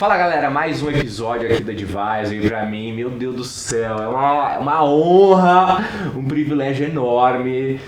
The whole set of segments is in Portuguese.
Fala galera, mais um episódio aqui da Advisor e pra mim, meu Deus do céu, é uma honra, um privilégio enorme.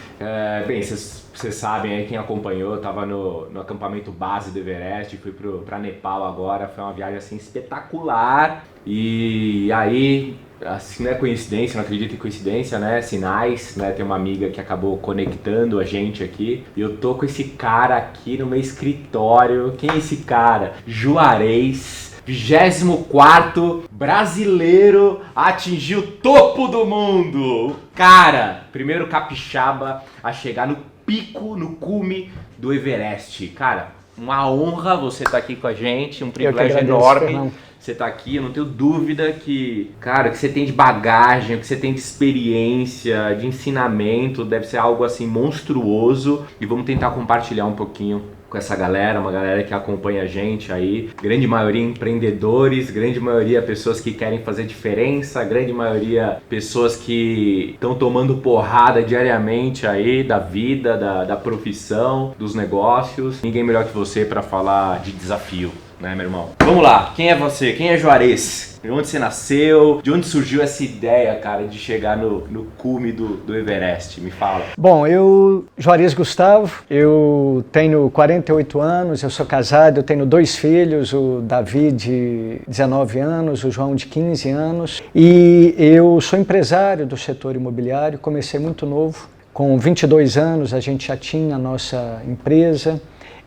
Bem, vocês sabem aí, quem acompanhou, eu tava no acampamento base do Everest, fui pra Nepal agora, foi uma viagem assim espetacular. E aí, assim, não é coincidência, não acredito em coincidência, né? Sinais, né? Tem uma amiga que acabou conectando a gente aqui. E eu tô com esse cara aqui no meu escritório. Quem é esse cara? Juarez, 24º brasileiro a atingir o topo do mundo. O cara, primeiro capixaba a chegar no pico, no cume do Everest. Cara, uma honra você estar aqui com a gente, um privilégio enorme. Fernando. Você tá aqui, eu não tenho dúvida que, cara, o que você tem de bagagem, o que você tem de experiência, de ensinamento, deve ser algo assim monstruoso. E vamos tentar compartilhar um pouquinho com essa galera, uma galera que acompanha a gente aí. Grande maioria empreendedores, grande maioria pessoas que querem fazer diferença, grande maioria pessoas que estão tomando porrada diariamente aí da vida, da profissão, dos negócios. Ninguém melhor que você para falar de desafio, né, meu irmão? Vamos lá, quem é você? Quem é Juarez? De onde você nasceu? De onde surgiu essa ideia, cara, de chegar no cume do Everest? Me fala. Bom, eu, Juarez Gustavo, eu tenho 48 anos, eu sou casado, eu tenho 2 filhos, o Davi de 19 anos, o João de 15 anos, e eu sou empresário do setor imobiliário, comecei muito novo, com 22 anos a gente já tinha a nossa empresa.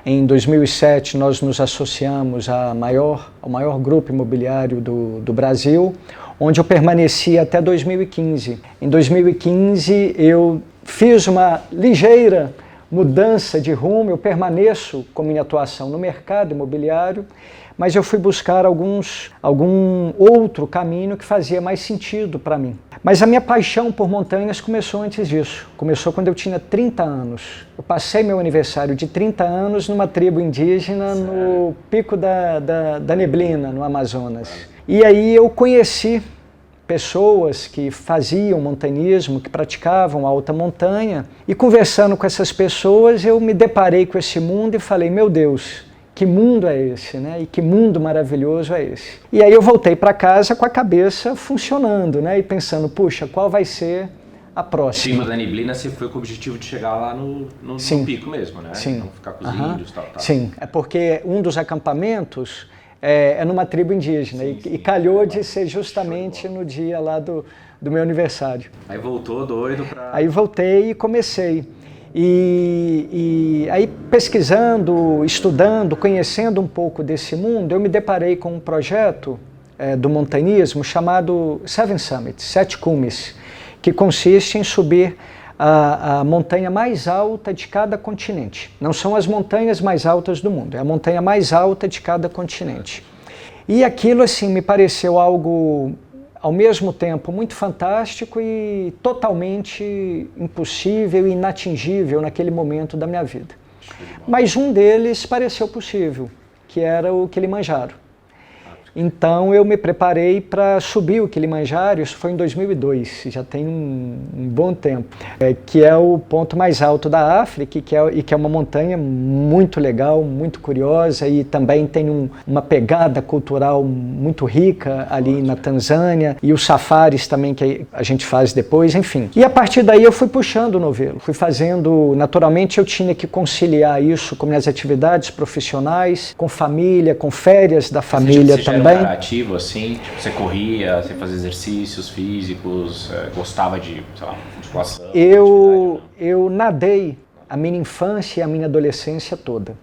Em 2007, nós nos associamos ao maior grupo imobiliário do Brasil, onde eu permaneci até 2015. Em 2015, eu fiz uma ligeira mudança de rumo, eu permaneço com minha atuação no mercado imobiliário, mas eu fui buscar algum outro caminho que fazia mais sentido para mim. Mas a minha paixão por montanhas começou antes disso. Começou quando eu tinha 30 anos. Eu passei meu aniversário de 30 anos numa tribo indígena no Pico da Neblina, no Amazonas. E aí eu conheci pessoas que faziam montanhismo, que praticavam alta montanha, e conversando com essas pessoas eu me deparei com esse mundo e falei, meu Deus, que mundo é esse, né? E que mundo maravilhoso é esse? E aí eu voltei para casa com a cabeça funcionando, né? E pensando, puxa, qual vai ser a próxima? Em cima da neblina você foi com o objetivo de chegar lá no pico mesmo, né? Sim. Não ficar com os índios, tal. Sim, é porque um dos acampamentos é numa tribo indígena, sim, e calhou de ser justamente no dia lá do meu aniversário. Aí voltou doido pra... Aí voltei e comecei. E aí pesquisando, estudando, conhecendo um pouco desse mundo, eu me deparei com um projeto do montanhismo chamado Seven Summits, 7 cumes, que consiste em subir a montanha mais alta de cada continente. Não são as montanhas mais altas do mundo, é a montanha mais alta de cada continente. E aquilo assim me pareceu algo ao mesmo tempo muito fantástico e totalmente impossível e inatingível naquele momento da minha vida. Mas um deles pareceu possível, que era o Kilimanjaro. Então eu me preparei para subir o Kilimanjaro, isso foi em 2002, já tem um bom tempo, que é o ponto mais alto da África e que é uma montanha muito legal, muito curiosa e também tem uma pegada cultural muito rica ali na Tanzânia e os safaris também que a gente faz depois, enfim. E a partir daí eu fui puxando o novelo, fui fazendo, naturalmente eu tinha que conciliar isso com minhas atividades profissionais, com família, com férias da família também. Era ativo assim, tipo, você corria, você fazia exercícios físicos, gostava de, sei lá, musculação? Eu nadei a minha infância e a minha adolescência toda.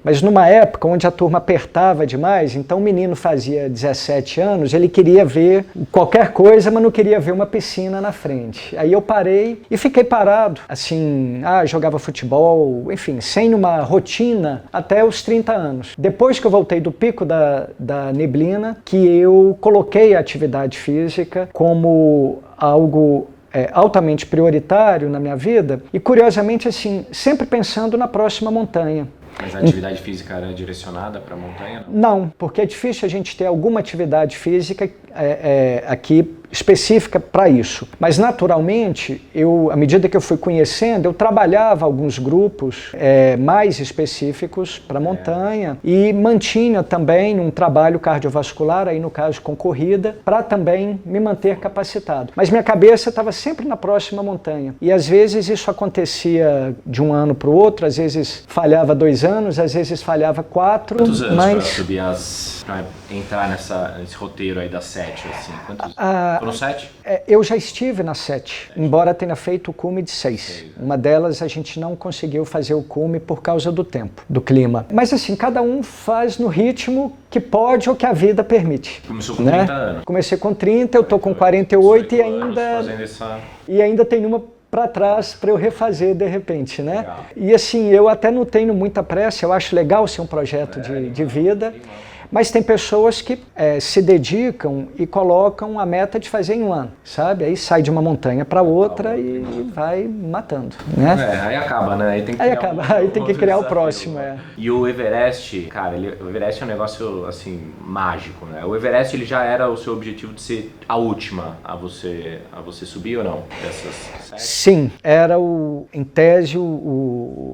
Mas numa época onde a turma apertava demais, então o menino fazia 17 anos, ele queria ver qualquer coisa, mas não queria ver uma piscina na frente. Aí eu parei e fiquei parado, assim, jogava futebol, enfim, sem uma rotina até os 30 anos. Depois que eu voltei do Pico da Neblina, que eu coloquei a atividade física como algo altamente prioritário na minha vida e, curiosamente, assim, sempre pensando na próxima montanha. Mas a atividade física era direcionada para a montanha? Não, porque é difícil a gente ter alguma atividade física aqui específica para isso. Mas naturalmente, à medida que eu fui conhecendo, eu trabalhava alguns grupos mais específicos para montanha e mantinha também um trabalho cardiovascular, aí no caso com corrida, para também me manter capacitado. Mas minha cabeça estava sempre na próxima montanha. E às vezes isso acontecia de um ano para o outro, às vezes falhava 2 anos, às vezes falhava 4. Quantos anos para subir para entrar nesse roteiro aí das 7, assim? Foram 7? Eu já estive na 7, embora tenha feito o cume de 6. Uma delas a gente não conseguiu fazer o cume por causa do tempo, do clima. Mas assim, cada um faz no ritmo que pode ou que a vida permite. Começou com 30 anos? Comecei com 30, eu tô com 48 e ainda tem uma para trás para eu refazer de repente, né? Legal. E assim, eu até não tenho muita pressa, eu acho legal ser um projeto de vida. Mas tem pessoas que se dedicam e colocam a meta de fazer em um ano, sabe? Aí sai de uma montanha para outra e vai matando, né? Aí acaba, né? Aí tem que criar o próximo, E o Everest, cara, o Everest é um negócio, assim, mágico, né? O Everest, ele já era o seu objetivo de ser a última a você subir ou não? Dessas 7? Sim, era em tese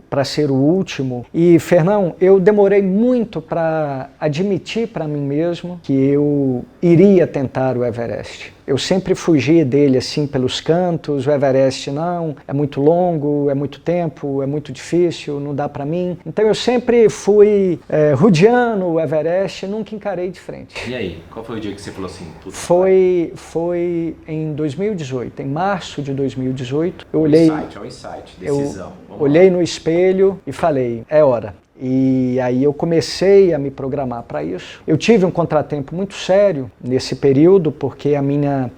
para ser o último. E, Fernão, eu demorei muito para admitir para mim mesmo que eu iria tentar o Everest. Eu sempre fugi dele assim pelos cantos, o Everest não, é muito longo, é muito tempo, é muito difícil, não dá para mim. Então eu sempre fui rodeando o Everest e nunca encarei de frente. E aí, qual foi o dia que você falou assim? Foi em 2018, em março de 2018. Eu olhei, insight, decisão. Olhei no espelho e falei, é hora. E aí eu comecei a me programar para isso. Eu tive um contratempo muito sério nesse período, porque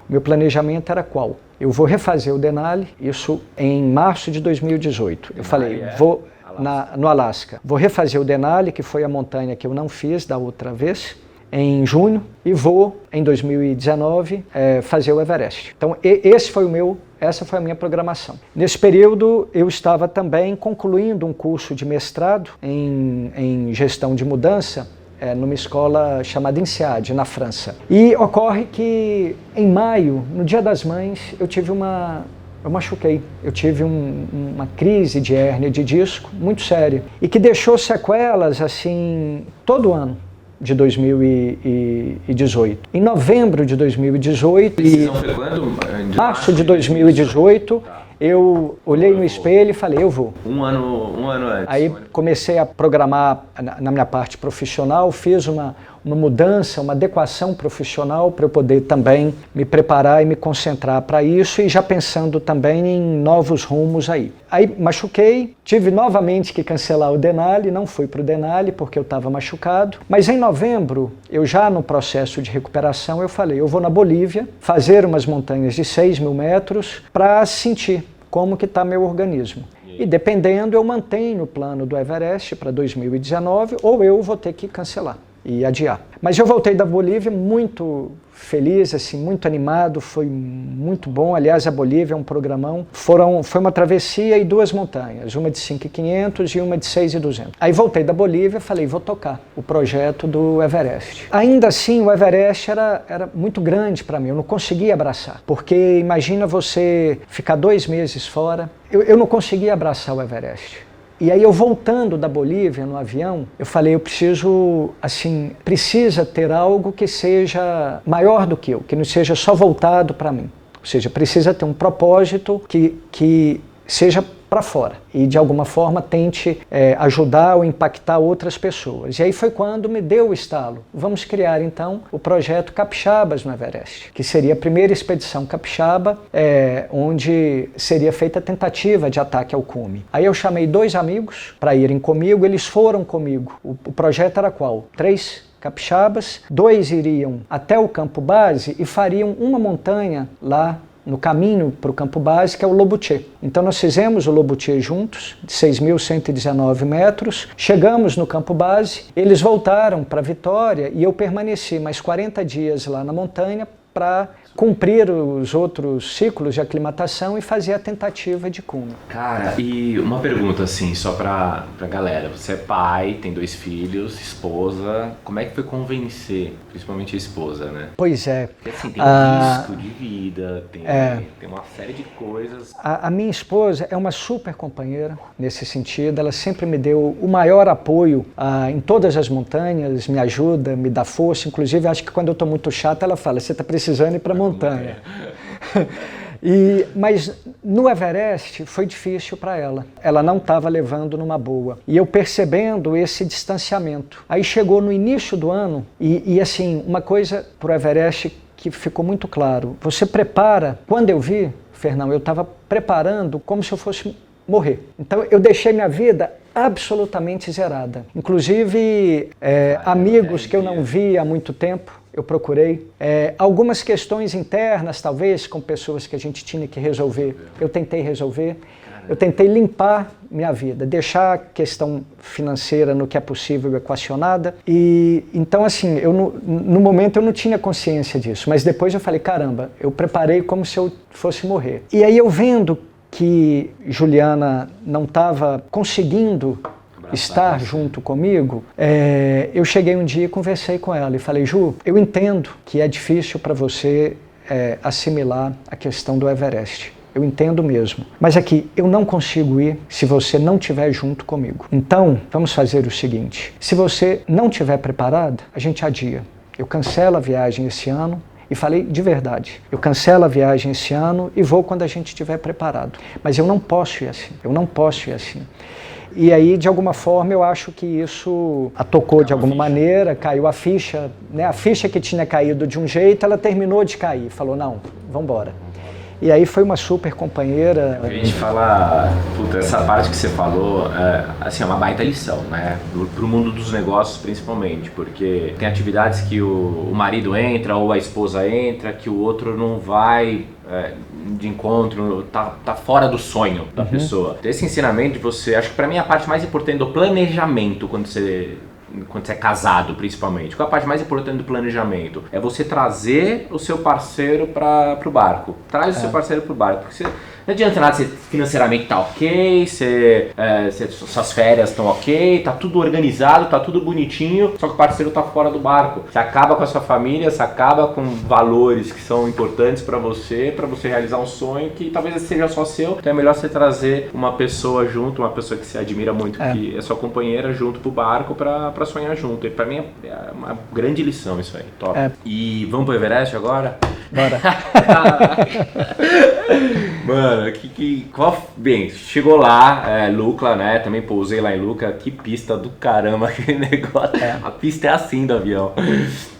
meu planejamento era qual? Eu vou refazer o Denali, isso em março de 2018. Eu falei, vou no Alasca. Vou refazer o Denali, que foi a montanha que eu não fiz da outra vez, em junho, e vou, em 2019, fazer o Everest. Então, essa foi a minha programação. Nesse período, eu estava também concluindo um curso de mestrado em gestão de mudança, numa escola chamada INSEAD, na França. E ocorre que, em maio, no Dia das Mães, eu machuquei. Eu tive uma crise de hérnia de disco muito séria e que deixou sequelas, assim, todo ano de 2018. Em novembro de 2018 março de 2018, eu olhei no espelho e falei, eu vou. Um ano antes. Aí comecei a programar na minha parte profissional, fiz uma mudança, uma adequação profissional para eu poder também me preparar e me concentrar para isso e já pensando também em novos rumos aí. Aí machuquei, tive novamente que cancelar o Denali, não fui para o Denali porque eu estava machucado, mas em novembro, eu já no processo de recuperação, eu falei, eu vou na Bolívia fazer umas montanhas de 6.000 metros para sentir como que está meu organismo. E dependendo, eu mantenho o plano do Everest para 2019 ou eu vou ter que cancelar e adiar. Mas eu voltei da Bolívia muito feliz, assim, muito animado, foi muito bom. Aliás, a Bolívia é um programão. Foi uma travessia e 2 montanhas, uma de 5.500 e uma de 6.200. Aí voltei da Bolívia e falei, vou tocar o projeto do Everest. Ainda assim, o Everest era muito grande para mim, eu não conseguia abraçar. Porque imagina você ficar 2 meses fora, eu não conseguia abraçar o Everest. E aí eu voltando da Bolívia no avião, eu falei, precisa ter algo que seja maior do que eu, que não seja só voltado para mim. Ou seja, precisa ter um propósito que seja para fora e de alguma forma tente ajudar ou impactar outras pessoas. E aí foi quando me deu o estalo. Vamos criar então o projeto Capixabas no Everest, que seria a primeira expedição capixaba, onde seria feita a tentativa de ataque ao cume. Aí eu chamei 2 amigos para irem comigo, eles foram comigo. O projeto era qual? 3 capixabas, 2 iriam até o campo base e fariam uma montanha lá no caminho para o campo base, que é o Lobuche. Então nós fizemos o Lobuche juntos, de 6.119 metros, chegamos no campo base, eles voltaram para Vitória e eu permaneci mais 40 dias lá na montanha para cumprir os outros ciclos de aclimatação e fazer a tentativa de cume. Cara, e uma pergunta assim, só pra galera. Você é pai, tem 2 filhos, esposa. Como é que foi convencer, principalmente a esposa, né? Pois é. Porque assim, tem um risco de vida, tem uma série de coisas. A minha esposa é uma super companheira nesse sentido. Ela sempre me deu o maior apoio em todas as montanhas, me ajuda, me dá força. Inclusive, acho que quando eu estou muito chato, ela fala, você está precisando ir para a montanha. Mas no Everest foi difícil para ela. Ela não estava levando numa boa. E eu percebendo esse distanciamento. Aí chegou no início do ano e assim, uma coisa para o Everest que ficou muito claro. Você prepara, quando eu vi, Fernão, eu estava preparando como se eu fosse morrer. Então eu deixei minha vida absolutamente zerada. Inclusive amigos que eu não via há muito tempo, eu procurei. Algumas questões internas, talvez, com pessoas que a gente tinha que resolver, eu tentei resolver. Eu tentei limpar minha vida, deixar a questão financeira no que é possível equacionada. E então, assim, no momento eu não tinha consciência disso, mas depois eu falei, caramba, eu preparei como se eu fosse morrer. E aí eu vendo que Juliana não estava conseguindo estar junto comigo, eu cheguei um dia e conversei com ela e falei, Ju, eu entendo que é difícil para você assimilar a questão do Everest. Eu entendo mesmo. Mas aqui, eu não consigo ir se você não estiver junto comigo. Então, vamos fazer o seguinte, se você não estiver preparado, a gente adia. Eu cancelo a viagem esse ano. E falei de verdade, eu cancelo a viagem esse ano e vou quando a gente estiver preparado. Mas eu não posso ir assim, eu não posso ir assim. E aí, de alguma forma, eu acho que isso a tocou de alguma maneira, caiu a ficha, né? A ficha que tinha caído de um jeito, ela terminou de cair. Falou, não, vamos embora. E aí foi uma super companheira. A gente fala, puta, essa parte que você falou, assim, é uma baita lição, né? Pro mundo dos negócios principalmente, porque tem atividades que o marido entra ou a esposa entra, que o outro não vai de encontro, tá fora do sonho da pessoa. Esse ensinamento de você, acho que pra mim é a parte mais importante do planejamento quando você é casado, principalmente. Qual é a parte mais importante do planejamento? É você trazer o seu parceiro para o barco. Traz o seu parceiro para o barco. Porque não adianta nada, você financeiramente tá ok, suas férias estão ok, tá tudo organizado, tá tudo bonitinho, só que o parceiro tá fora do barco. Você acaba com a sua família, você acaba com valores que são importantes para você realizar um sonho que talvez seja só seu. Então é melhor você trazer uma pessoa junto, uma pessoa que você admira muito, que é sua companheira, junto pro barco para sonhar junto. E para mim é uma grande lição isso aí. Top. E vamos pro Everest agora? Bora. Mano, bem, chegou lá, Lukla, né? Também pousei lá em Lukla. Que pista do caramba aquele negócio. A pista é assim do avião.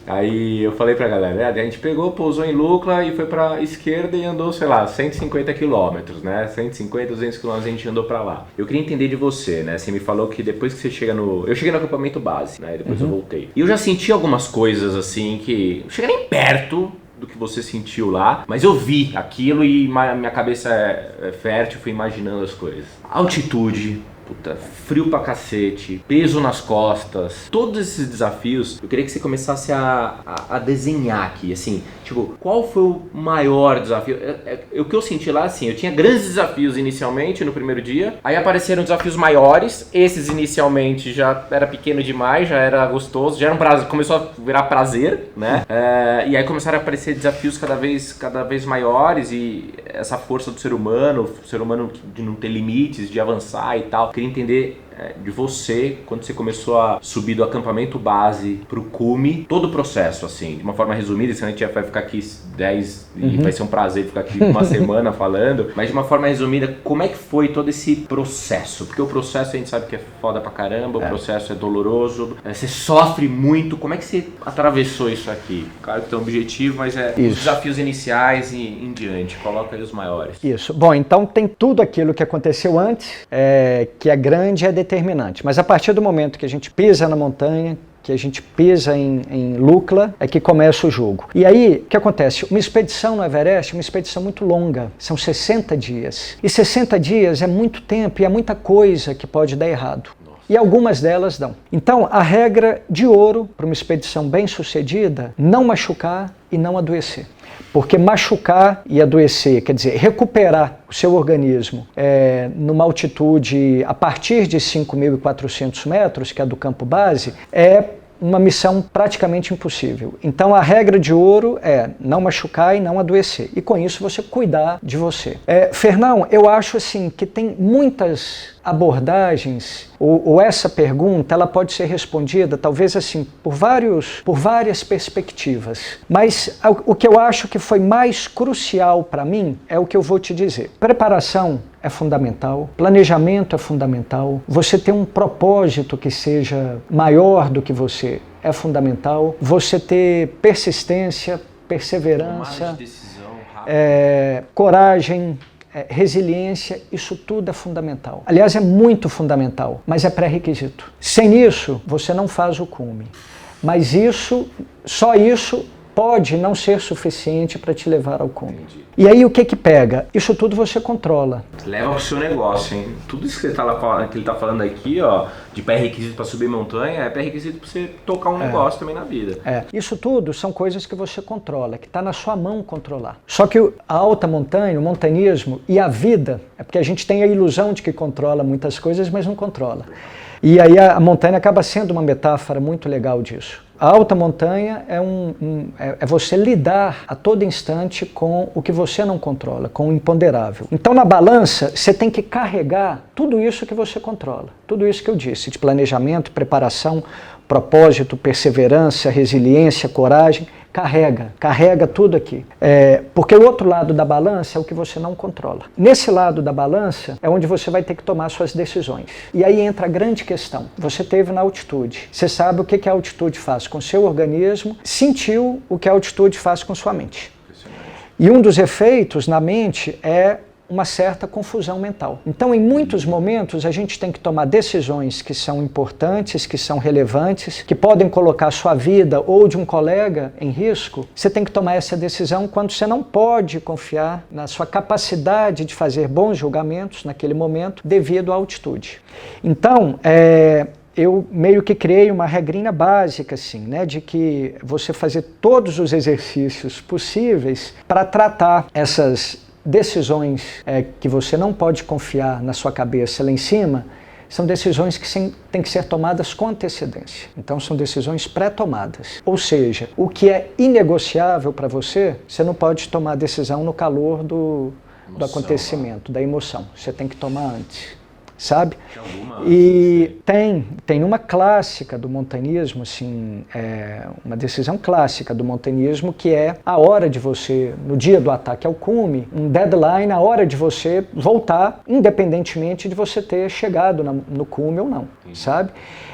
Aí eu falei pra galera, a gente pegou, pousou em Lukla e foi pra esquerda e andou, sei lá, 150 quilômetros, né? 150, 200 quilômetros a gente andou pra lá. Eu queria entender de você, né? Você me falou que depois que você chega no... Eu cheguei no acampamento base, né? Depois eu voltei. E eu já senti algumas coisas assim que... Não cheguei nem perto do que você sentiu lá, mas eu vi aquilo e minha cabeça é fértil, fui imaginando as coisas. Altitude, puta, frio pra cacete, peso nas costas, todos esses desafios, eu queria que você começasse a desenhar aqui, assim, tipo, qual foi o maior desafio? O que eu senti lá, assim, eu tinha grandes desafios inicialmente no primeiro dia, aí apareceram desafios maiores, esses inicialmente já era pequeno demais, já era gostoso, já era um prazer, começou a virar prazer, né? E aí começaram a aparecer desafios cada vez maiores e essa força do ser humano de não ter limites, de avançar e tal. Queria entender de você, quando você começou a subir do acampamento base pro cume, todo o processo, assim, de uma forma resumida, senão a gente vai ficar aqui 10 e vai ser um prazer ficar aqui uma semana falando, mas de uma forma resumida, como é que foi todo esse processo? Porque o processo a gente sabe que é foda pra caramba, o processo é doloroso, você sofre muito, como é que você atravessou isso aqui? Claro que tem um objetivo, mas os desafios iniciais e em diante, coloca aí os maiores. Isso, bom, então tem tudo aquilo que aconteceu antes, que é grande, é determinante, mas a partir do momento que a gente pisa na montanha, que a gente pisa em Lukla, é que começa o jogo. E aí, o que acontece? Uma expedição no Everest é uma expedição muito longa, são 60 dias. E 60 dias é muito tempo e é muita coisa que pode dar errado. E algumas delas dão. Então, a regra de ouro para uma expedição bem sucedida, não machucar e não adoecer. Porque machucar e adoecer, quer dizer, recuperar o seu organismo numa altitude a partir de 5.400 metros, que é do campo base, é uma missão praticamente impossível. Então a regra de ouro é não machucar e não adoecer. E com isso você cuidar de você. Fernão, eu acho assim que tem muitas abordagens, ou essa pergunta, ela pode ser respondida talvez assim por várias perspectivas. Mas o que eu acho que foi mais crucial para mim é o que eu vou te dizer. Preparação é fundamental, planejamento é fundamental, você ter um propósito que seja maior do que você é fundamental, você ter persistência, perseverança, coragem, resiliência, isso tudo é fundamental. Aliás, é muito fundamental, mas é pré-requisito. Sem isso, você não faz o cume. Mas só isso pode não ser suficiente para te levar ao cume. Entendi. E aí o que pega? Isso tudo você controla. Leva pro seu negócio, hein? Tudo isso que ele tá falando aqui, ó, de pré-requisito para subir montanha, é pré-requisito para você tocar um negócio também na vida. Isso tudo são coisas que você controla, que está na sua mão controlar. Só que a alta montanha, o montanhismo e a vida, é porque a gente tem a ilusão de que controla muitas coisas, mas não controla. E aí a montanha acaba sendo uma metáfora muito legal disso. A alta montanha é você lidar a todo instante com o que você não controla, com o imponderável. Então na balança você tem que carregar tudo isso que você controla, tudo isso que eu disse, de planejamento, preparação, propósito, perseverança, resiliência, coragem. Carrega tudo aqui. Porque o outro lado da balança é o que você não controla. Nesse lado da balança é onde você vai ter que tomar suas decisões. E aí entra a grande questão. Você esteve na altitude. Você sabe o que a altitude faz com o seu organismo, sentiu o que a altitude faz com sua mente. E um dos efeitos na mente é uma certa confusão mental. Então, em muitos momentos, a gente tem que tomar decisões que são importantes, que são relevantes, que podem colocar a sua vida ou de um colega em risco. Você tem que tomar essa decisão quando você não pode confiar na sua capacidade de fazer bons julgamentos naquele momento devido à altitude. Então, eu meio que criei uma regrinha básica, assim, né, de que você fazer todos os exercícios possíveis para tratar essas decisões que você não pode confiar na sua cabeça lá em cima, são decisões que têm que ser tomadas com antecedência. Então são decisões pré-tomadas. Ou seja, o que é inegociável para você, você não pode tomar a decisão no calor do acontecimento, da emoção. Você tem que tomar antes. Sabe? E tem uma clássica do montanhismo, assim, uma decisão clássica do montanhismo, que é a hora de você, no dia do ataque ao cume, um deadline, a hora de você voltar, independentemente de você ter chegado no cume ou não, sabe?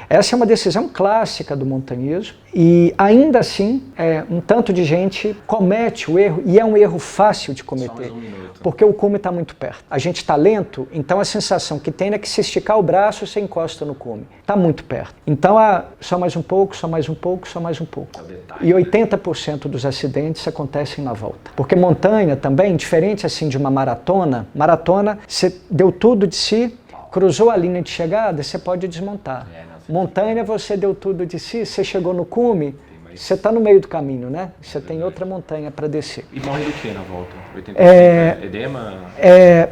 Essa é uma decisão clássica do montanhismo e ainda assim um tanto de gente comete o erro, e é um erro fácil de cometer, porque o cume está muito perto. A gente está lento, então a sensação que tem é que se esticar o braço você encosta no cume. Está muito perto. Então só mais um pouco, só mais um pouco, só mais um pouco. E 80% dos acidentes acontecem na volta. Porque montanha também, diferente assim de uma maratona, você deu tudo de si, cruzou a linha de chegada, você pode desmontar. Montanha, você deu tudo de si, você chegou no cume, você está no meio do caminho, né? Você tem outra montanha para descer. E morre do que na volta? 80%? Edema?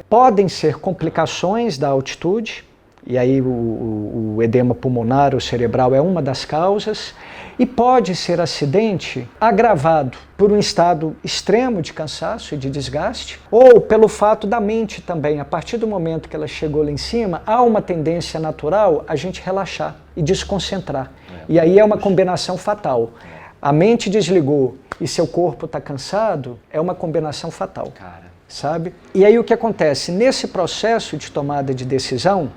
Podem ser complicações da altitude, e aí o edema pulmonar ou cerebral é uma das causas, e pode ser acidente agravado por um estado extremo de cansaço e de desgaste, ou pelo fato da mente também, a partir do momento que ela chegou lá em cima, há uma tendência natural a gente relaxar e desconcentrar. E aí é uma combinação fatal. A mente desligou e seu corpo está cansado, é uma combinação fatal. Sabe? E aí o que acontece? Nesse processo de tomada de decisão,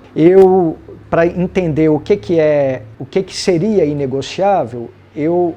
para entender o que seria inegociável, eu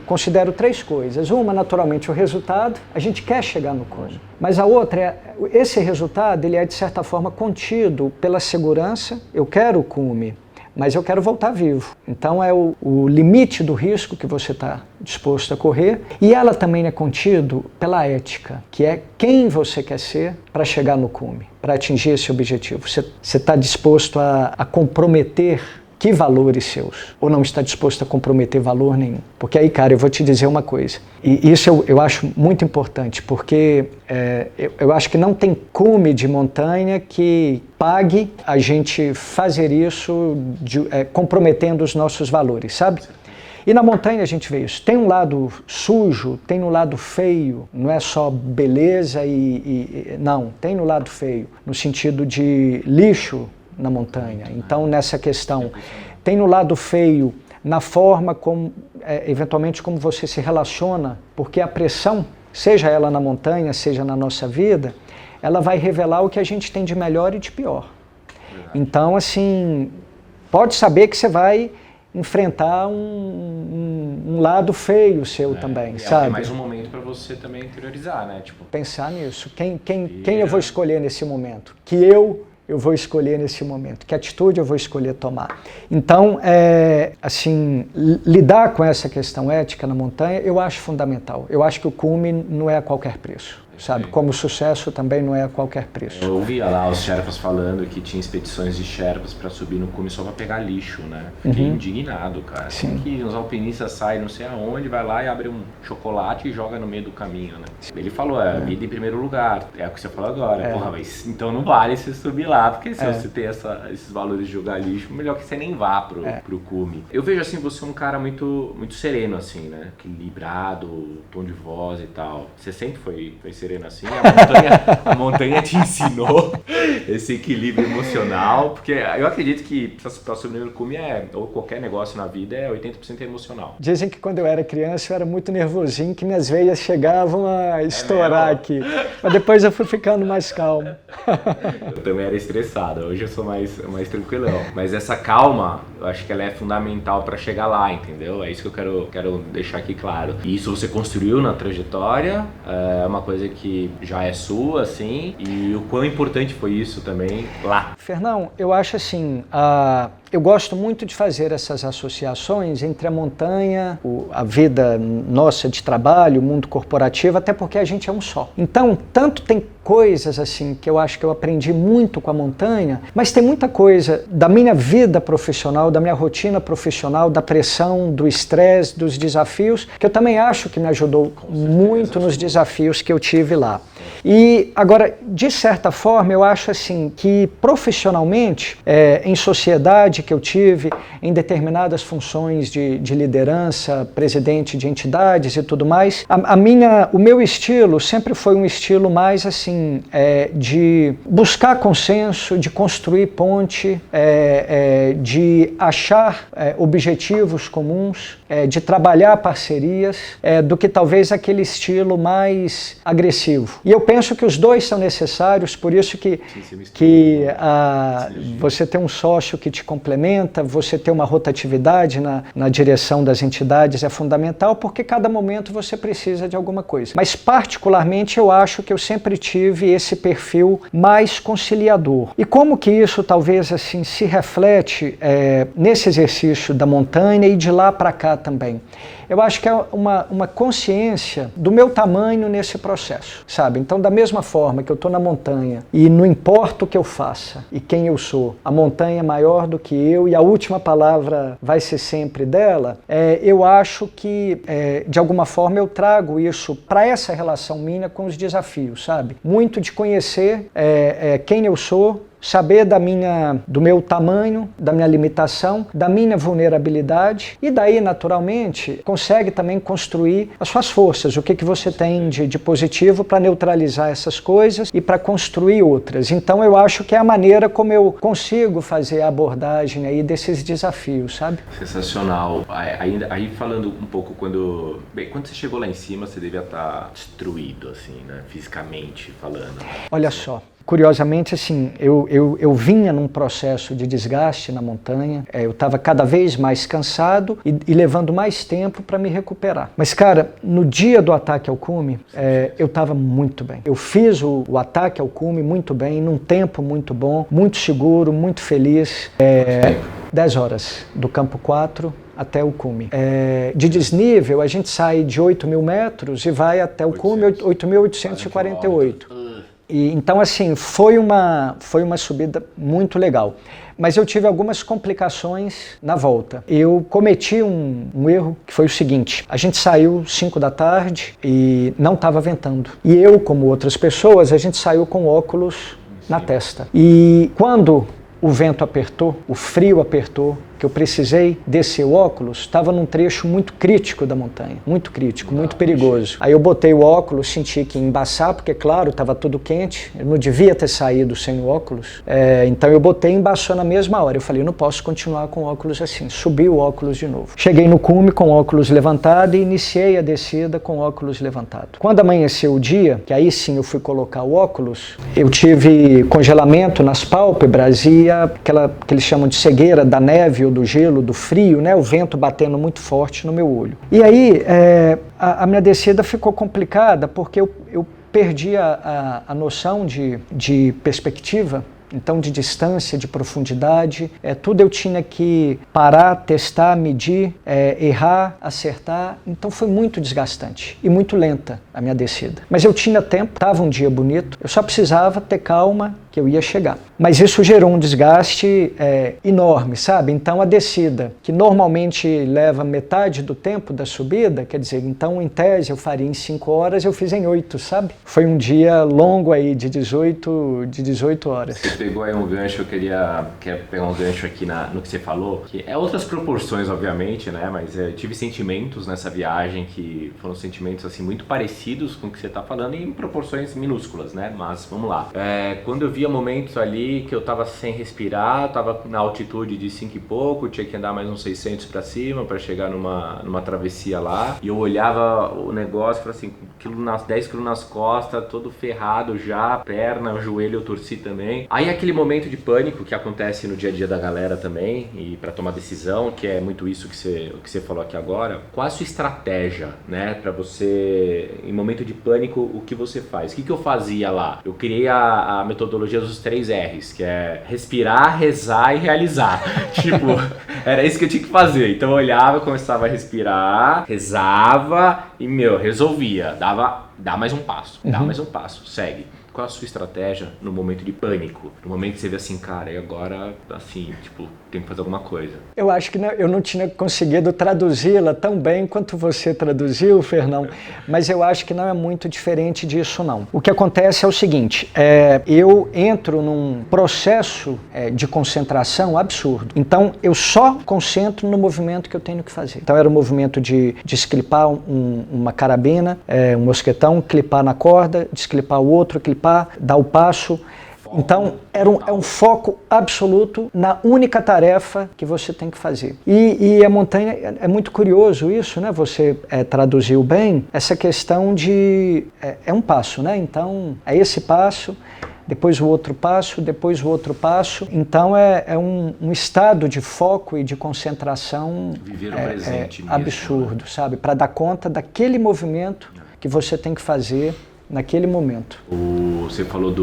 considero três coisas. Uma, naturalmente, o resultado. A gente quer chegar no cume. Mas a outra esse resultado ele é, de certa forma, contido pela segurança. Eu quero o cume, mas eu quero voltar vivo. Então é o limite do risco que você está disposto a correr, e ela também é contido pela ética, que é quem você quer ser para chegar no cume, para atingir esse objetivo. Você está disposto a comprometer que valores seus, ou não está disposto a comprometer valor nenhum? Porque aí, cara, eu vou te dizer uma coisa, e isso eu acho muito importante, porque eu acho que não tem cume de montanha que pague a gente fazer isso comprometendo os nossos valores, sabe? E na montanha a gente vê isso. Tem um lado sujo, tem um lado feio, não é só beleza não, tem no lado feio, no sentido de lixo na montanha. Então, nessa questão, tem no lado feio, na forma como, eventualmente, como você se relaciona, porque a pressão, seja ela na montanha, seja na nossa vida, ela vai revelar o que a gente tem de melhor e de pior. Então, assim, pode saber que você vai enfrentar um lado feio seu também, sabe? É mais um momento para você também interiorizar, né? Tipo, pensar nisso. Quem eu vou escolher nesse momento? Que eu vou escolher nesse momento? Que atitude eu vou escolher tomar? Então, assim, lidar com essa questão ética na montanha, eu acho fundamental. Eu acho que o cume não é a qualquer preço, sabe? Como o sucesso também não é a qualquer preço. Eu ouvia lá os Sherpas falando que tinha expedições de Sherpas para subir no cume só para pegar lixo, né? Fiquei indignado, cara. Sim. Que os alpinistas saem não sei aonde, vai lá e abre um chocolate e joga no meio do caminho, né? Ele falou, a vida em primeiro lugar. É o que você falou agora. Porra, mas então não vale você subir lá, porque se você tem esses valores de jogar lixo, melhor que você nem vá pro cume. Eu vejo assim, você é um cara muito, muito sereno, assim, né? Equilibrado, tom de voz e tal. Você sempre foi sereno assim? A montanha te ensinou esse equilíbrio emocional? Porque eu acredito que para subir no cume ou qualquer negócio na vida, é 80% emocional. Dizem que quando eu era criança eu era muito nervosinho, que minhas veias chegavam a estourar aqui. Mas depois eu fui ficando mais calmo. Eu também era estressado, hoje eu sou mais tranquilão. Mas essa calma, eu acho que ela é fundamental para chegar lá, entendeu? É isso que eu quero deixar aqui claro. E isso você construiu na trajetória, é uma coisa que já é sua, assim, e o quão importante foi isso também lá. Fernão, eu acho assim, eu gosto muito de fazer essas associações entre a montanha, a vida nossa de trabalho, o mundo corporativo, até porque a gente é um só. Então, tanto tem coisas assim que eu acho que eu aprendi muito com a montanha, mas tem muita coisa da minha vida profissional, da minha rotina profissional, da pressão, do estresse, dos desafios, que eu também acho que me ajudou muito nos desafios que eu tive lá. E agora, de certa forma, eu acho assim que profissionalmente, em sociedade que eu tive, em determinadas funções de liderança, presidente de entidades e tudo mais, o meu estilo sempre foi um estilo mais assim, de buscar consenso, de construir ponte, de achar objetivos comuns, de trabalhar parcerias, do que talvez aquele estilo mais agressivo. E eu penso que os dois são necessários, por isso que você ter um sócio que te complementa, você ter uma rotatividade na direção das entidades é fundamental, porque cada momento você precisa de alguma coisa. Mas particularmente eu acho que eu sempre tive esse perfil mais conciliador. E como que isso talvez assim se reflete nesse exercício da montanha e de lá para cá também? Eu acho que é uma consciência do meu tamanho nesse processo, sabe? Então, da mesma forma que eu estou na montanha e não importa o que eu faça e quem eu sou, a montanha é maior do que eu e a última palavra vai ser sempre dela, eu acho que, de alguma forma, eu trago isso para essa relação minha com os desafios, sabe? Muito de conhecer quem eu sou, saber do meu tamanho, da minha limitação, da minha vulnerabilidade e daí, naturalmente, consegue também construir as suas forças, o que você tem de positivo para neutralizar essas coisas e para construir outras. Então, eu acho que é a maneira como eu consigo fazer a abordagem aí desses desafios, sabe? Sensacional. Aí falando um pouco quando você chegou lá em cima, você devia estar destruído, assim, né? Fisicamente falando. Olha só. Curiosamente, assim, eu vinha num processo de desgaste na montanha, eu estava cada vez mais cansado e levando mais tempo para me recuperar. Mas, cara, no dia do ataque ao cume, eu estava muito bem. Eu fiz o ataque ao cume muito bem, num tempo muito bom, muito seguro, muito feliz. 10 horas, do campo 4 até o cume. De desnível, a gente sai de 8.000 metros e vai até o cume, 8.848. E, então, assim, foi uma subida muito legal. Mas eu tive algumas complicações na volta. Eu cometi um erro, que foi o seguinte: a gente saiu 5 da tarde e não estava ventando. E eu, como outras pessoas, a gente saiu com óculos na testa. E quando o vento apertou, o frio apertou, que eu precisei descer o óculos, estava num trecho muito crítico da montanha, muito crítico, muito perigoso. Aí eu botei o óculos, senti que ia embaçar, porque claro, estava tudo quente, eu não devia ter saído sem o óculos, então eu botei e embaçou na mesma hora. Eu falei, eu não posso continuar com o óculos assim, subi o óculos de novo. Cheguei no cume com o óculos levantado e iniciei a descida com o óculos levantado. Quando amanheceu o dia, que aí sim eu fui colocar o óculos, eu tive congelamento nas pálpebras e aquela que eles chamam de cegueira da neve, do gelo, do frio, né? O vento batendo muito forte no meu olho. E aí a minha descida ficou complicada porque eu perdi a noção de perspectiva, então de distância, de profundidade, tudo eu tinha que parar, testar, medir, errar, acertar, então foi muito desgastante e muito lenta a minha descida. Mas eu tinha tempo, estava um dia bonito, eu só precisava ter calma que eu ia chegar. Mas isso gerou um desgaste enorme, sabe? Então a descida, que normalmente leva metade do tempo da subida, quer dizer, então em tese eu faria em 5 horas, eu fiz em 8, sabe? Foi um dia longo aí, de 18 horas. Você pegou aí um gancho, eu queria pegar um gancho aqui no que você falou, que é outras proporções, obviamente, né? Mas eu tive sentimentos nessa viagem que foram sentimentos assim muito parecidos com o que você está falando em proporções minúsculas, né? Mas vamos lá. Quando eu via momentos ali que eu tava sem respirar, tava na altitude de 5 e pouco, tinha que andar mais uns 600 para cima para chegar numa travessia lá, e eu olhava o negócio e falava assim, 10 kg nas costas, todo ferrado já, perna, o joelho eu torci também. Aí aquele momento de pânico que acontece no dia a dia da galera também, e para tomar decisão, que é muito isso que você falou aqui agora. Qual a sua estratégia, né, para você, em momento de pânico, o que você faz? O que eu fazia lá? Eu criei a metodologia dos 3 R's, que é respirar, rezar e realizar. Tipo, era isso que eu tinha que fazer. Então eu olhava, começava a respirar, rezava e, resolvia. Dá mais um passo, dá mais um passo, segue. Qual a sua estratégia no momento de pânico? No momento que você vê assim, cara, e agora, assim, tipo, tem que fazer alguma coisa. Eu acho que eu não tinha conseguido traduzi-la tão bem quanto você traduziu, Fernão, mas eu acho que não é muito diferente disso, não. O que acontece é o seguinte, eu entro num processo de concentração absurdo. Então, eu só concentro no movimento que eu tenho que fazer. Então, era o movimento de desclipar uma carabina, um mosquetão, clipar na corda, desclipar o outro, clipar, dar o passo. Então, é um foco absoluto na única tarefa que você tem que fazer. E a montanha, é muito curioso isso, né? Você traduziu bem essa questão de... É um passo, né? Então, é esse passo, depois o outro passo, depois o outro passo. Então, é um estado de foco e de concentração viver o presente mesmo, absurdo, né? Sabe? Para dar conta daquele movimento que você tem que fazer naquele momento. Você falou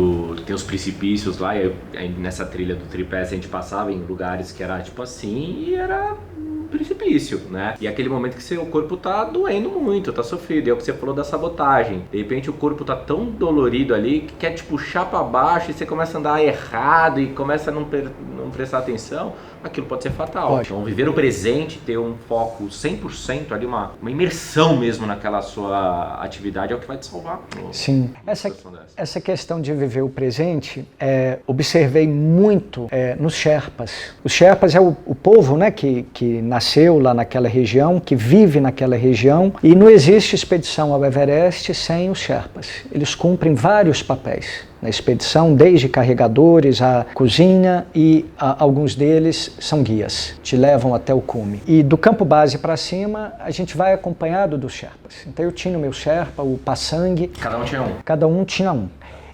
tem os precipícios lá, e nessa trilha do tripé a gente passava em lugares que era tipo assim, e era um precipício, né? E aquele momento que seu corpo tá doendo muito, tá sofrido. E é o que você falou da sabotagem. De repente o corpo tá tão dolorido ali que quer te puxar para baixo e você começa a andar errado e começa a não prestar atenção. Aquilo pode ser fatal. Pode. Então, viver o presente, ter um foco 100% ali, uma imersão mesmo naquela sua atividade é o que vai te salvar. Sim. Essa questão de viver o presente, observei muito nos Sherpas. Os Sherpas é o povo, né, que nasceu lá naquela região, que vive naquela região, e não existe expedição ao Everest sem os Sherpas. Eles cumprem vários papéis na expedição, desde carregadores, a cozinha, e alguns deles são guias, te levam até o cume. E do campo base para cima, a gente vai acompanhado dos Sherpas. Então eu tinha o meu Sherpa, o Pasang. Cada um tinha um. Cada um tinha um.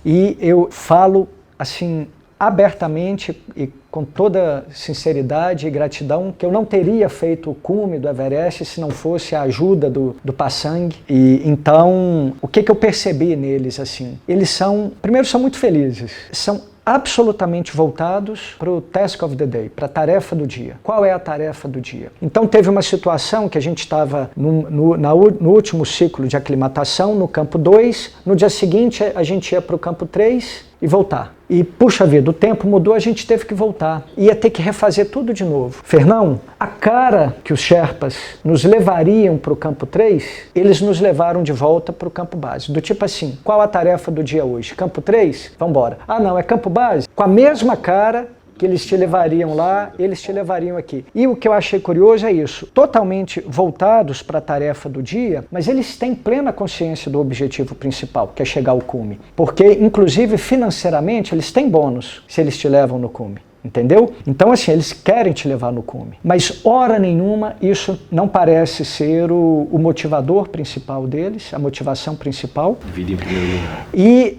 E eu falo assim, abertamente e com toda sinceridade e gratidão, que eu não teria feito o cume do Everest se não fosse a ajuda do Pasang. E então, o que eu percebi neles assim? Eles primeiro são muito felizes, são absolutamente voltados para o task of the day, para a tarefa do dia. Qual é a tarefa do dia? Então teve uma situação que a gente estava no último ciclo de aclimatação, no campo 2, no dia seguinte a gente ia para o campo 3 e voltar. E, puxa vida, o tempo mudou, a gente teve que voltar. Ia ter que refazer tudo de novo. Fernão, a cara que os Sherpas nos levariam para o campo 3, eles nos levaram de volta para o campo base. Do tipo assim, qual a tarefa do dia hoje? Campo 3? Vamos embora. Ah, não, é campo base? Com a mesma cara que eles te levariam lá, eles te levariam aqui. E o que eu achei curioso é isso, totalmente voltados para a tarefa do dia, mas eles têm plena consciência do objetivo principal, que é chegar ao cume. Porque, inclusive, financeiramente, eles têm bônus se eles te levam no cume. Entendeu? Então, assim, eles querem te levar no cume. Mas, hora nenhuma, isso não parece ser o motivador principal deles, a motivação principal. Vida em primeiro lugar. E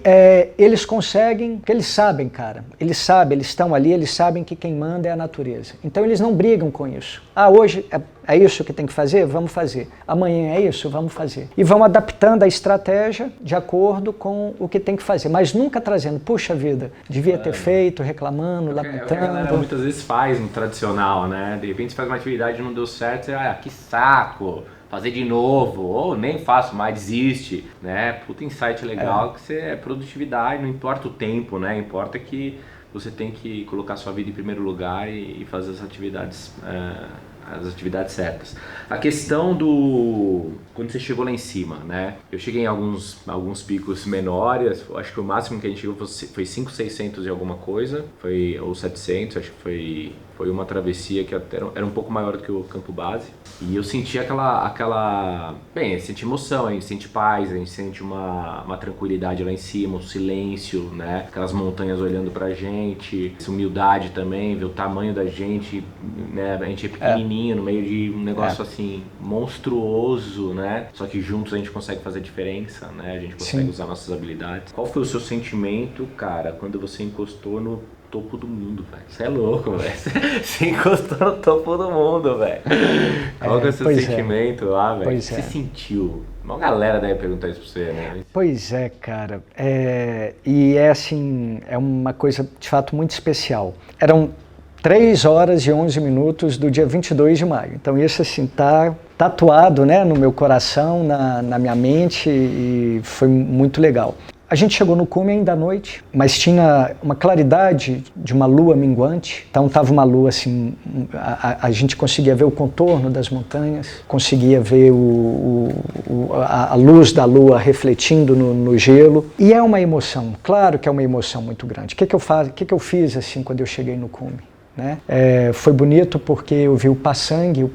eles conseguem, porque eles sabem, cara. Eles sabem, eles estão ali, eles sabem que quem manda é a natureza. Então, eles não brigam com isso. Ah, hoje é isso que tem que fazer? Vamos fazer. Amanhã é isso? Vamos fazer. E vão adaptando a estratégia de acordo com o que tem que fazer. Mas nunca trazendo, puxa vida, devia ter feito, reclamando, lamentando. A galera muitas vezes faz no tradicional, né? De repente você faz uma atividade e não deu certo, você, que saco, fazer de novo, ou nem faço mais, desiste, né? Puta insight legal que você é produtividade, não importa o tempo, né? Importa que você tem que colocar sua vida em primeiro lugar e fazer as atividades certas. A questão do... Quando você chegou lá em cima, né? Eu cheguei em alguns picos menores, acho que o máximo que a gente chegou foi 5.600 e alguma coisa, ou 700, acho que foi uma travessia que era um pouco maior do que o campo base. E eu senti bem, a gente sente emoção, a gente sente paz, a gente sente uma tranquilidade lá em cima, um silêncio, né? Aquelas montanhas olhando pra gente, essa humildade também, ver o tamanho da gente, né? A gente é pequenininho no meio de um negócio assim, monstruoso, né? Só que juntos a gente consegue fazer diferença, né? A gente consegue usar nossas habilidades. Qual foi o seu sentimento, cara, quando você encostou no topo do mundo, velho? Você é louco, velho. Você encostou no topo do mundo, velho. Qual que é o seu sentimento lá, velho? O que você sentiu? Uma galera deve perguntar isso pra você, né? Pois é, cara. E é assim, é uma coisa de fato muito especial. Eram 3 horas e 11 minutos do dia 22 de maio. Então isso assim tá tatuado, né, no meu coração, na minha mente, e foi muito legal. A gente chegou no cume ainda à noite, mas tinha uma claridade de uma lua minguante. Então estava uma lua assim, a gente conseguia ver o contorno das montanhas, conseguia ver a luz da lua refletindo no gelo. E é uma emoção, claro que é uma emoção muito grande. O que eu fiz assim quando eu cheguei no cume? Né? Foi bonito porque eu vi o Pasang.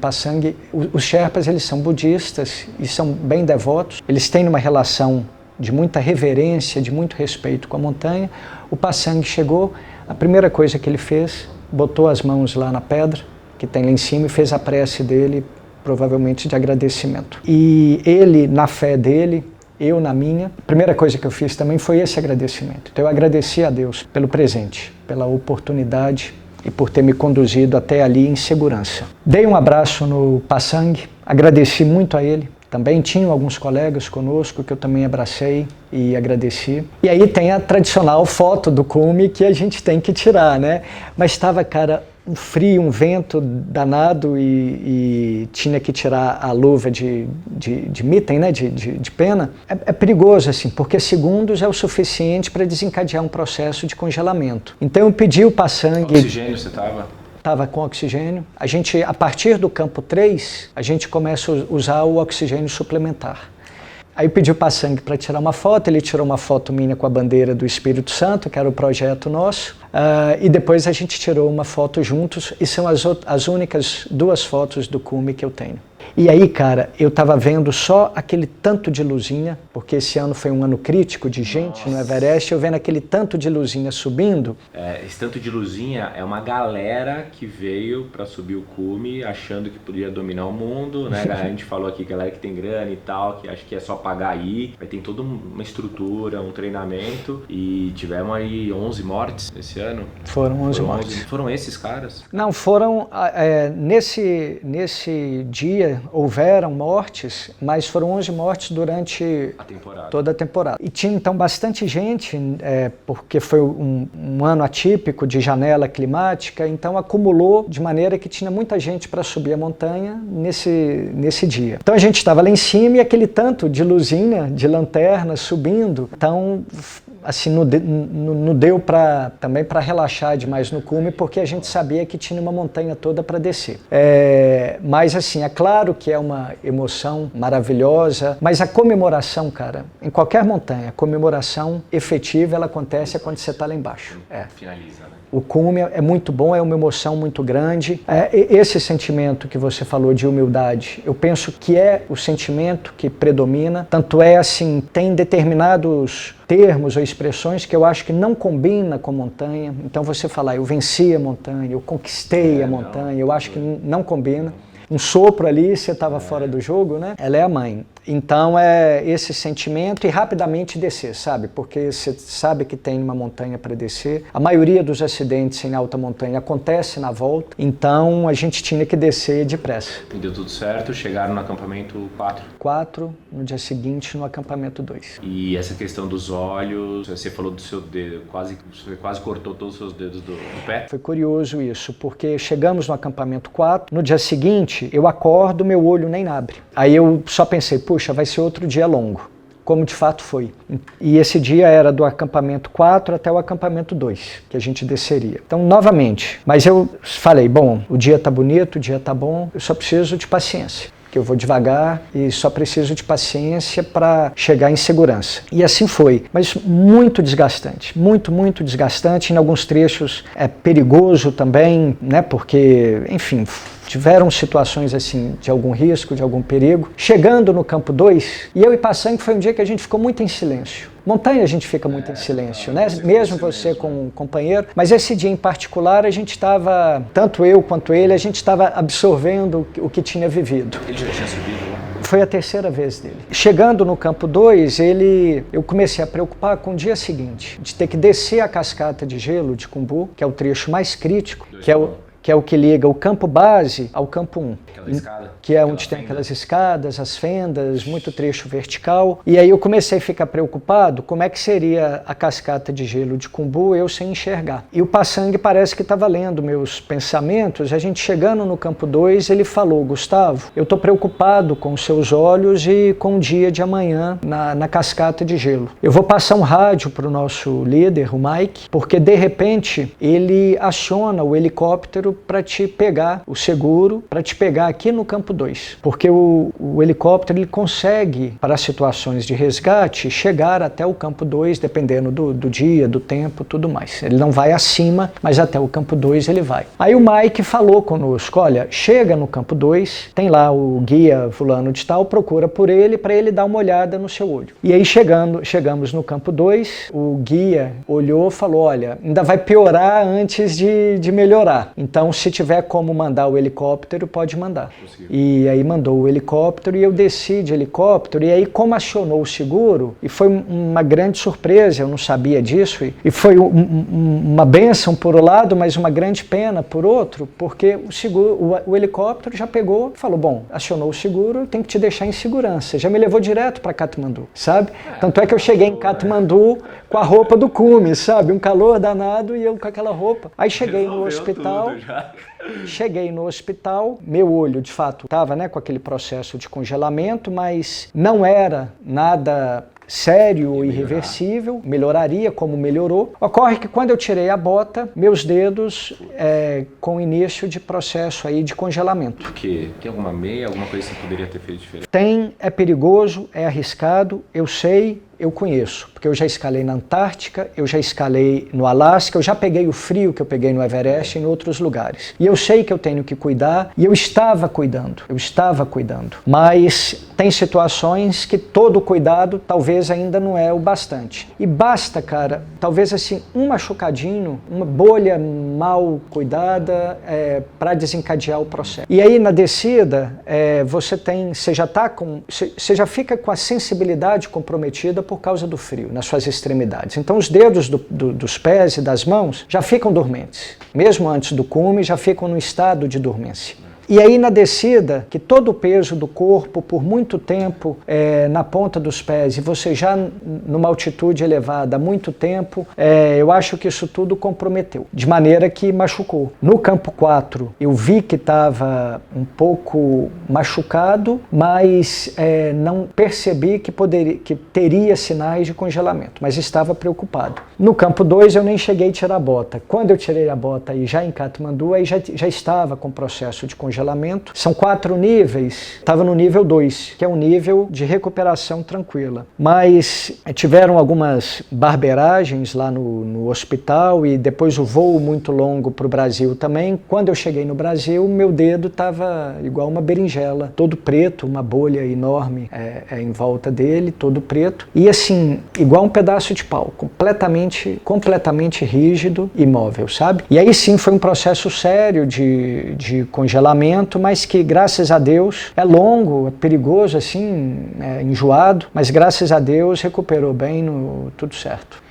Os Sherpas, eles são budistas e são bem devotos. Eles têm uma relação de muita reverência, de muito respeito com a montanha. O Pasang chegou, a primeira coisa que ele fez, botou as mãos lá na pedra que tem lá em cima e fez a prece dele, provavelmente de agradecimento. E ele, na fé dele, eu na minha, a primeira coisa que eu fiz também foi esse agradecimento. Então eu agradeci a Deus pelo presente, pela oportunidade e por ter me conduzido até ali em segurança. Dei um abraço no Pasang, agradeci muito a ele. Também tinham alguns colegas conosco que eu também abracei e agradeci. E aí tem a tradicional foto do cume que a gente tem que tirar, né? Mas estava, cara, um frio, um vento danado e tinha que tirar a luva de mitten, né? de pena. É perigoso, assim, porque segundos é o suficiente para desencadear um processo de congelamento. Então eu pedi o Pasang... Oxigênio você estava? Estava com oxigênio. A partir do campo 3, a gente começa a usar o oxigênio suplementar. Aí eu pedi o Pasang para tirar uma foto, ele tirou uma foto minha com a bandeira do Espírito Santo, que era o projeto nosso, e depois a gente tirou uma foto juntos, e são as únicas 2 fotos do cume que eu tenho. E aí, cara, eu estava vendo só aquele tanto de luzinha, porque esse ano foi um ano crítico de gente no Everest, eu vendo aquele tanto de luzinha subindo. Esse tanto de luzinha é uma galera que veio para subir o cume achando que podia dominar o mundo, né? A gente falou aqui, galera que tem grana e tal, que acha que é só pagar aí, vai ter toda uma estrutura, um treinamento, e tivemos aí 11 mortes esse ano. Foram 11 mortes. Foram esses caras? Não, foram nesse dia, houveram mortes, mas foram 11 mortes durante toda a temporada. E tinha então bastante gente, porque foi um ano atípico de janela climática, então acumulou de maneira que tinha muita gente para subir a montanha nesse dia. Então a gente estava lá em cima e aquele tanto de luzinha, de lanterna subindo, então assim, não deu também para relaxar demais no cume, porque a gente sabia que tinha uma montanha toda para descer. Mas assim, é claro que é uma emoção maravilhosa, mas a comemoração, cara, em qualquer montanha, a comemoração efetiva, ela acontece quando você está lá embaixo. Finaliza, né? O cume é muito bom, é uma emoção muito grande. Esse sentimento que você falou de humildade, eu penso que é o sentimento que predomina. Tanto é assim, tem determinados termos ou expressões que eu acho que não combina com montanha. Então você falar, eu venci a montanha, eu conquistei a montanha, eu acho que não combina. Um sopro ali, você estava fora do jogo, né? Ela é a mãe. Então é esse sentimento e rapidamente descer, sabe? Porque você sabe que tem uma montanha para descer. A maioria dos acidentes em alta montanha acontece na volta, então a gente tinha que descer depressa. E deu tudo certo, chegaram no acampamento 4? 4, no dia seguinte no acampamento 2. E essa questão dos olhos, você falou do seu dedo, você quase cortou todos os seus dedos do pé? Foi curioso isso, porque chegamos no acampamento 4, no dia seguinte eu acordo, meu olho nem abre. Aí eu só pensei, puxa, vai ser outro dia longo, como de fato foi. E esse dia era do acampamento 4 até o acampamento 2, que a gente desceria. Então, novamente, mas eu falei, bom, o dia tá bonito, o dia tá bom, eu só preciso de paciência, que eu vou devagar e só preciso de paciência para chegar em segurança. E assim foi, mas muito desgastante, muito desgastante. Em alguns trechos é perigoso também, né? Porque, enfim, tiveram situações assim de algum risco, de algum perigo. Chegando no campo 2, e eu e Paçangue foi um dia que a gente ficou muito em silêncio. Montanha a gente fica muito em silêncio, né? Mesmo você com um companheiro. Mas esse dia em particular a gente estava, tanto eu quanto ele, a gente estava absorvendo o que tinha vivido. Ele já tinha subido lá? Foi a terceira vez dele. Chegando no campo 2, eu comecei a preocupar com o dia seguinte, de ter que descer a cascata de gelo de Cumbu, que é o trecho mais crítico, que é o que liga o campo base ao campo 1. Aquela escada? Que é onde tem aquelas escadas, as fendas, muito trecho vertical. E aí eu comecei a ficar preocupado como é que seria a cascata de gelo de Cumbu eu sem enxergar. E o Paçangue parece que estava lendo meus pensamentos. A gente chegando no campo 2, ele falou, Gustavo, eu estou preocupado com os seus olhos e com o dia de amanhã na cascata de gelo. Eu vou passar um rádio para o nosso líder, o Mike, porque de repente ele aciona o helicóptero para te pegar, o seguro, para te pegar aqui no campo 2. Porque o helicóptero ele consegue, para situações de resgate, chegar até o campo 2, dependendo do dia, do tempo, tudo mais. Ele não vai acima, mas até o campo 2 ele vai. Aí o Mike falou conosco, olha, chega no campo 2, tem lá o guia fulano de tal, procura por ele, para ele dar uma olhada no seu olho. E aí chegamos no campo 2, o guia olhou e falou, olha, ainda vai piorar antes de melhorar. Então, se tiver como mandar o helicóptero, pode mandar. E aí mandou o helicóptero e eu desci de helicóptero e aí como acionou o seguro, e foi uma grande surpresa, eu não sabia disso, e foi uma bênção por um lado, mas uma grande pena por outro, porque o helicóptero já pegou e falou, bom, acionou o seguro, tem que te deixar em segurança. Já me levou direto para Katmandu, sabe? Tanto é que eu cheguei em Katmandu com a roupa do cume, sabe? Um calor danado e eu com aquela roupa. Aí cheguei no hospital. Cheguei no hospital, meu olho de fato estava, né, com aquele processo de congelamento, mas não era nada sério ou irreversível, melhoraria como melhorou. Ocorre que quando eu tirei a bota, meus dedos com início de processo aí de congelamento. Por quê? Tem alguma meia, alguma coisa que você poderia ter feito diferente? Tem, é perigoso, é arriscado, eu sei, eu conheço, porque eu já escalei na Antártica, eu já escalei no Alasca, eu já peguei o frio que eu peguei no Everest e em outros lugares. E eu sei que eu tenho que cuidar, e eu estava cuidando, mas tem situações que todo cuidado talvez ainda não é o bastante. E basta, cara, talvez assim, um machucadinho, uma bolha mal cuidada para desencadear o processo. E aí na descida, você já fica com a sensibilidade comprometida por causa do frio nas suas extremidades. Então os dedos dos pés e das mãos já ficam dormentes. Mesmo antes do cume, já ficam no estado de dormência. E aí na descida, que todo o peso do corpo por muito tempo na ponta dos pés, e você já numa altitude elevada há muito tempo, eu acho que isso tudo comprometeu, de maneira que machucou. No campo 4 eu vi que estava um pouco machucado, mas não percebi que teria sinais de congelamento, mas estava preocupado. No campo 2 eu nem cheguei a tirar a bota. Quando eu tirei a bota aí já em Katmandu, aí já estava com processo de congelamento. São 4 níveis, estava no nível 2, que é um nível de recuperação tranquila. Mas tiveram algumas barberagens lá no hospital e depois o voo muito longo para o Brasil também. Quando eu cheguei no Brasil, meu dedo estava igual uma berinjela, todo preto, uma bolha enorme em volta dele, todo preto. E assim, igual um pedaço de pau, completamente rígido, imóvel, sabe? E aí sim foi um processo sério de congelamento, mas que graças a Deus é longo, é perigoso assim, enjoado, mas graças a Deus recuperou bem, tudo certo.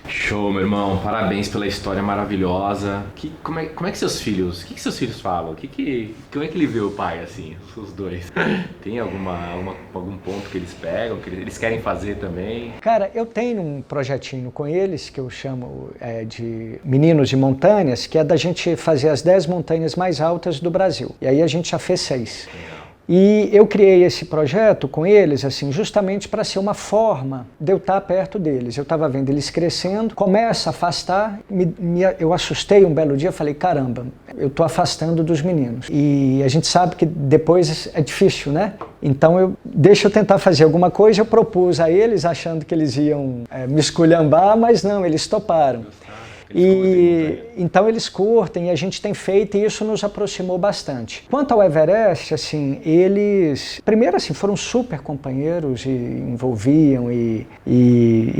Show, meu irmão. Parabéns pela história maravilhosa. Como é que seus filhos, o que seus filhos falam? Como é que ele vê o pai, assim, os dois? Tem algum ponto que eles pegam, que eles querem fazer também? Cara, eu tenho um projetinho com eles, que eu chamo de Meninos de Montanhas, que é da gente fazer as 10 montanhas mais altas do Brasil. E aí a gente já fez 6. E eu criei esse projeto com eles, assim, justamente para ser uma forma de eu estar perto deles. Eu estava vendo eles crescendo, começa a afastar, eu assustei um belo dia, falei, caramba, eu estou afastando dos meninos. E a gente sabe que depois é difícil, né? Então, deixa eu tentar fazer alguma coisa, eu propus a eles, achando que eles iam me esculhambar, mas não, eles toparam. Então eles curtem e a gente tem feito e isso nos aproximou bastante. Quanto ao Everest, assim, eles primeiro assim foram super companheiros e envolviam e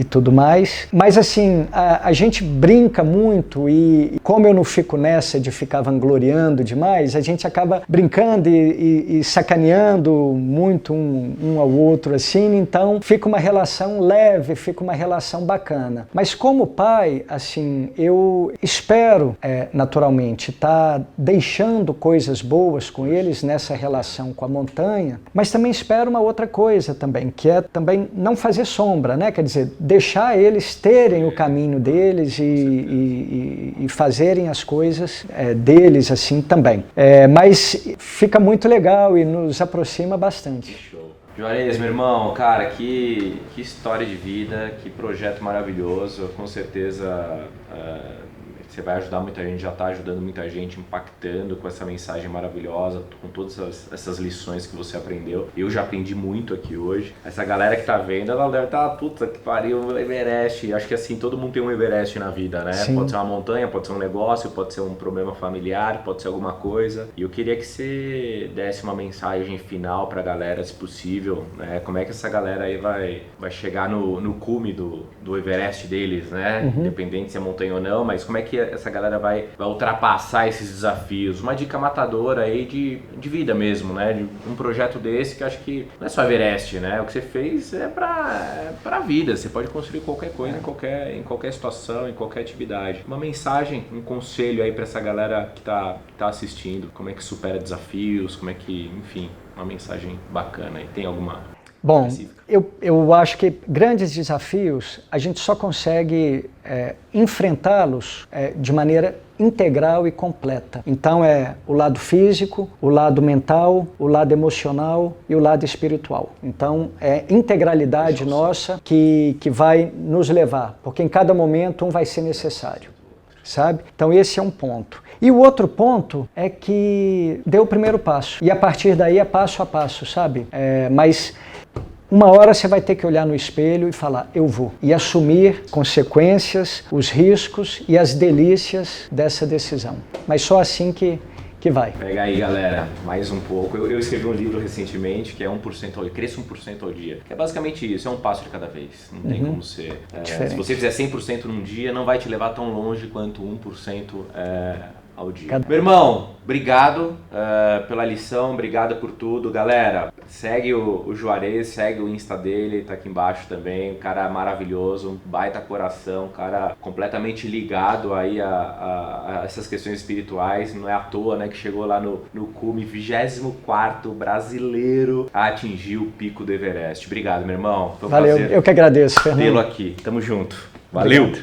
tudo mais, mas assim a gente brinca muito e como eu não fico nessa de ficar vangloriando demais, a gente acaba brincando e sacaneando muito um ao outro assim, então fica uma relação leve, fica uma relação bacana. Mas como pai, assim, eu espero, naturalmente, estar deixando coisas boas com eles nessa relação com a montanha, mas também espero uma outra coisa também, que é também não fazer sombra, né? Quer dizer, deixar eles terem o caminho deles e fazerem as coisas deles assim também. Mas fica muito legal e nos aproxima bastante. Show. Juarez, meu irmão, cara, que história de vida, que projeto maravilhoso, com certeza você vai ajudar muita gente, já está ajudando muita gente, impactando com essa mensagem maravilhosa, com todas essas lições que você aprendeu. Eu já aprendi muito aqui hoje. Essa galera que tá vendo, ela deve estar, puta que pariu, o Everest. Acho que assim, todo mundo tem um Everest na vida, né? Sim. Pode ser uma montanha, pode ser um negócio, pode ser um problema familiar, pode ser alguma coisa. E eu queria que você desse uma mensagem final pra galera, se possível, né? Como é que essa galera aí vai chegar no cume do Everest deles, né? Uhum. Independente se é montanha ou não, mas como é que essa galera vai ultrapassar esses desafios? Uma dica matadora aí de vida mesmo, né? De um projeto desse que eu acho que não é só Everest, né? O que você fez é pra vida. Você pode construir qualquer coisa em qualquer situação, em qualquer atividade. Uma mensagem, um conselho aí pra essa galera que tá assistindo. Como é que supera desafios, como é que, enfim, uma mensagem bacana aí. Tem alguma... Bom, eu acho que grandes desafios a gente só consegue enfrentá-los de maneira integral e completa. Então é o lado físico, o lado mental, o lado emocional e o lado espiritual. Então é integralidade nossa que vai nos levar, porque em cada momento um vai ser necessário, sabe? Então esse é um ponto. E o outro ponto é que dê o primeiro passo. E a partir daí é passo a passo, sabe? Mas uma hora você vai ter que olhar no espelho e falar, eu vou. E assumir consequências, os riscos e as delícias dessa decisão. Mas só assim que vai. Pega aí, galera, mais um pouco. Eu escrevi um livro recentemente que é 1% ao dia, cresça 1% ao dia. Que é basicamente isso, é um passo de cada vez. Não tem como ser. Se você fizer 100% num dia, não vai te levar tão longe quanto 1% ao dia. Meu irmão, obrigado pela lição, obrigado por tudo. Galera, segue o Juarez, segue o Insta dele, tá aqui embaixo também. Um cara maravilhoso, um baita coração, um cara completamente ligado aí a essas questões espirituais. Não é à toa, né, que chegou lá no cume, 24º brasileiro a atingir o pico do Everest. Obrigado, meu irmão. Foi um Valeu, prazer eu que agradeço, Fernando. tê-lo aqui. Tamo junto. Valeu! Obrigado.